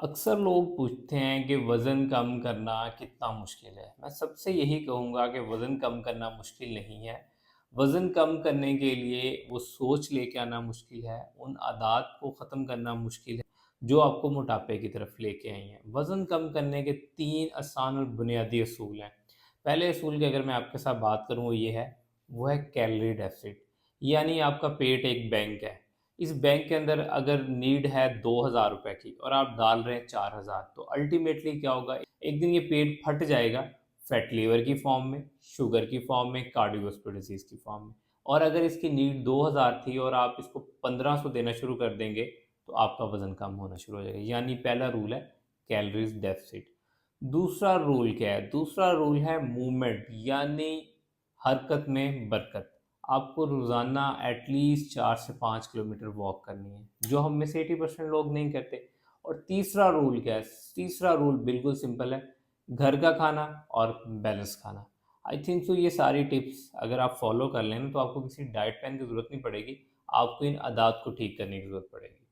अक्सर लोग पूछते हैं कि वज़न कम करना कितना मुश्किल है। मैं सबसे यही कहूँगा कि वज़न कम करना मुश्किल नहीं है। वज़न कम करने के लिए वो सोच लेके आना मुश्किल है, उन आदत को ख़त्म करना मुश्किल है, जो आपको मोटापे की तरफ लेके आई हैं। वज़न कम करने के 3 आसान और बुनियादी असूल हैं। पहले असूल की अगर मैं आपके साथ बात करूँ वो ये है, वो है कैलोरी डेफ़िसिट। यानी आपका पेट एक बैंक है। इस बैंक के अंदर अगर नीड है 2000 रुपए की और आप डाल रहे हैं 4000, तो अल्टीमेटली क्या होगा, एक दिन ये पेट फट जाएगा, फैट लीवर की फॉर्म में, शुगर की फॉर्म में, कार्डियोवास्कुलर डिजीज की फॉर्म में। और अगर इसकी नीड 2000 थी और आप इसको 1500 देना शुरू कर देंगे, तो आपका वजन कम होना शुरू हो जाएगा। यानी पहला रूल है कैलोरीज डेफिसिट। दूसरा रूल क्या है? दूसरा रूल है मूवमेंट, यानी हरकत में बरकत। आपको रोज़ाना एटलीस्ट 4 से 5 किलोमीटर वॉक करनी है, जो हम में से 80% लोग नहीं करते। और तीसरा रूल क्या है? तीसरा रूल बिल्कुल सिंपल है, घर का खाना और बैलेंस खाना। आई थिंक सो ये सारी टिप्स अगर आप फॉलो कर लें ना, तो आपको किसी डाइट प्लान की ज़रूरत नहीं पड़ेगी, आपको इन आदत को ठीक करने की ज़रूरत पड़ेगी।